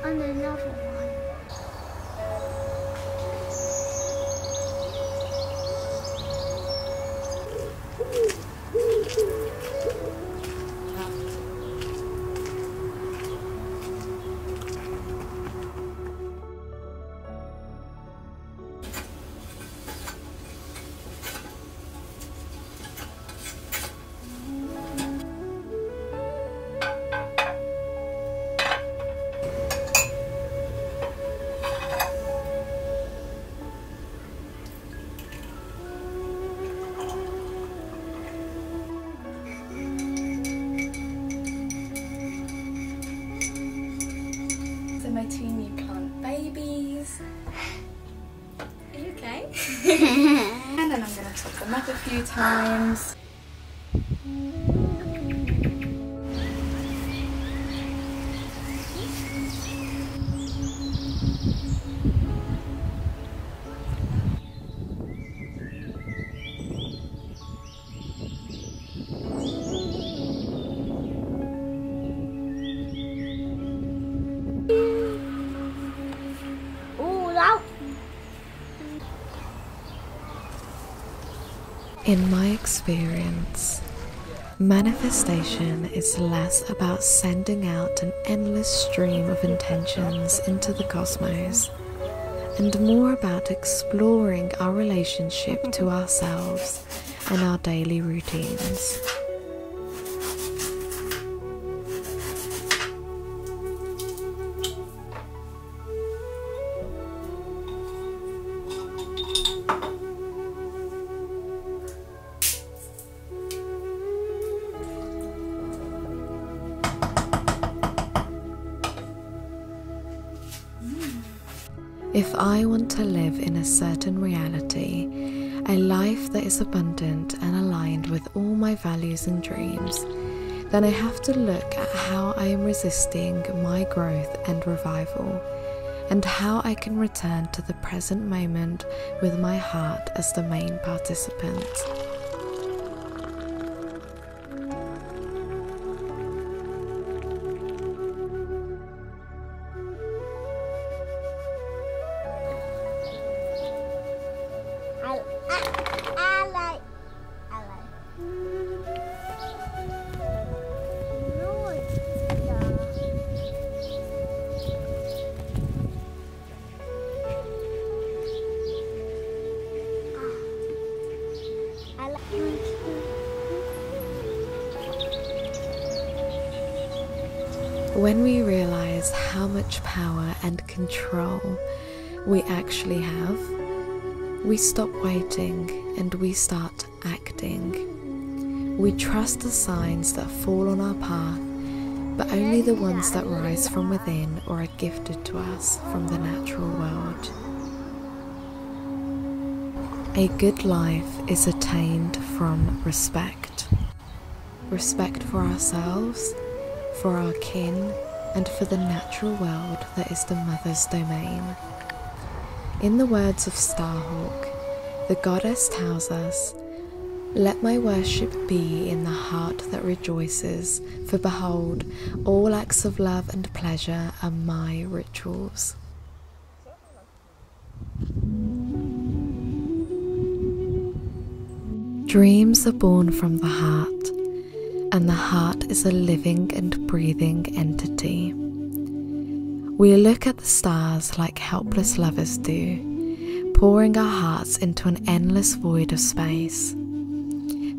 And another one. My two new plant babies. Are you okay? And then I'm going to top them up a few times. In my experience, manifestation is less about sending out an endless stream of intentions into the cosmos and more about exploring our relationship to ourselves and our daily routines. If I want to live in a certain reality, a life that is abundant and aligned with all my values and dreams, then I have to look at how I am resisting my growth and revival, and how I can return to the present moment with my heart as the main participant. When we realize how much power and control we actually have, we stop waiting and we start acting. We trust the signs that fall on our path, but only the ones that rise from within or are gifted to us from the natural world. A good life is attained from respect. Respect for ourselves, for our kin, and for the natural world that is the mother's domain. In the words of Starhawk, the goddess tells us, "Let my worship be in the heart that rejoices, for behold, all acts of love and pleasure are my rituals." Dreams are born from the heart, and the heart is a living and breathing entity. We look at the stars like helpless lovers do, pouring our hearts into an endless void of space,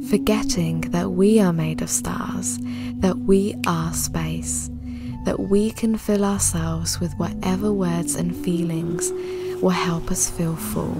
forgetting that we are made of stars, that we are space, that we can fill ourselves with whatever words and feelings will help us feel full.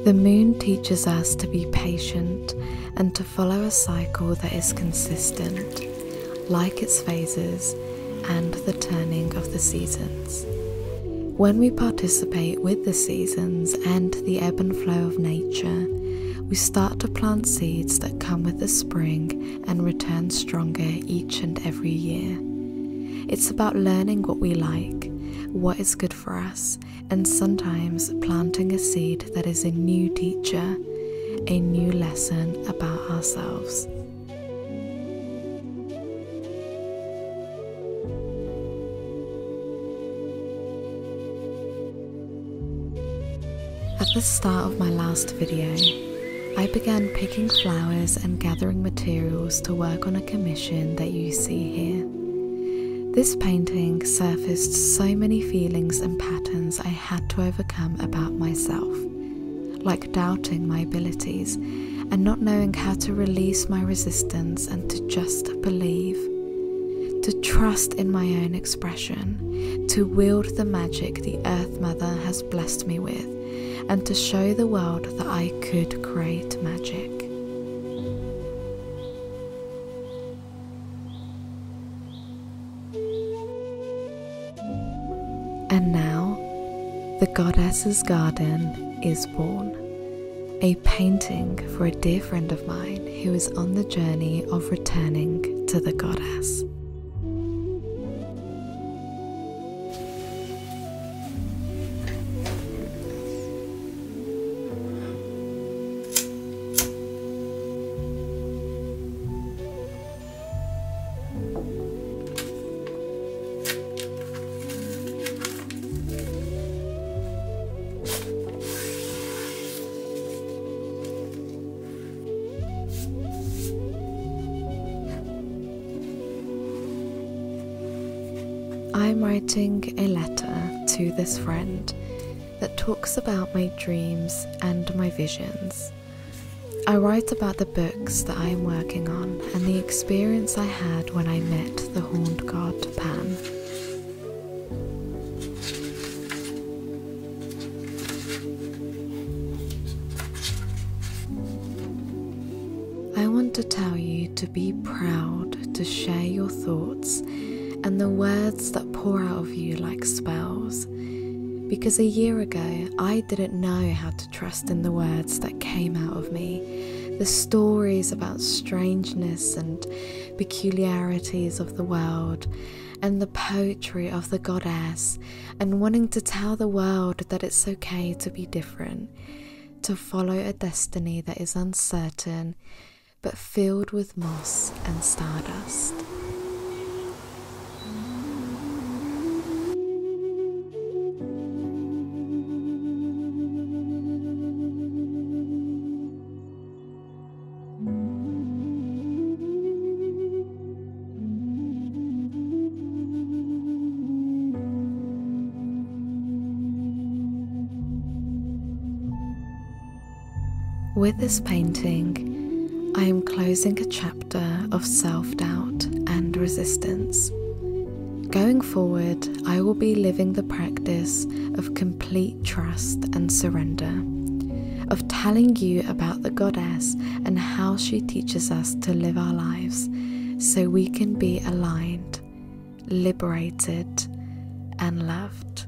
The moon teaches us to be patient and to follow a cycle that is consistent, like its phases and the turning of the seasons. When we participate with the seasons and the ebb and flow of nature, we start to plant seeds that come with the spring and return stronger each and every year. It's about learning what we like, what is good for us, and sometimes planting a seed that is a new teacher, a new lesson about ourselves. At the start of my last video, I began picking flowers and gathering materials to work on a commission that you see here. This painting surfaced so many feelings and patterns I had to overcome about myself, like doubting my abilities and not knowing how to release my resistance and to just believe, to trust in my own expression, to wield the magic the Earth Mother has blessed me with, and to show the world that I could create magic. And now, the Goddess's Garden is born, a painting for a dear friend of mine who is on the journey of returning to the Goddess. I'm writing a letter to this friend that talks about my dreams and my visions. I write about the books that I am working on and the experience I had when I met the horned god Pan. I want to tell you to be proud to share your thoughts and the words that pour out of you like spells, because a year ago I didn't know how to trust in the words that came out of me, the stories about strangeness and peculiarities of the world, and the poetry of the goddess, and wanting to tell the world that it's okay to be different, to follow a destiny that is uncertain but filled with moss and stardust. With this painting, I am closing a chapter of self-doubt and resistance. Going forward, I will be living the practice of complete trust and surrender, of telling you about the goddess and how she teaches us to live our lives so we can be aligned, liberated, and loved.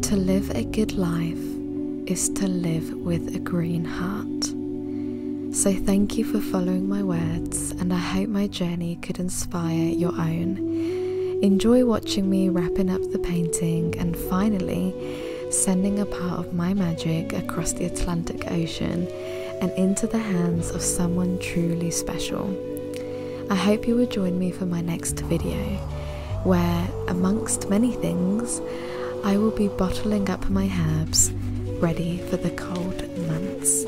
To live a good life is to live with a green heart. So thank you for following my words, and I hope my journey could inspire your own. Enjoy watching me wrapping up the painting and finally sending a part of my magic across the Atlantic Ocean and into the hands of someone truly special. I hope you will join me for my next video, where, amongst many things, I will be bottling up my herbs, ready for the cold months.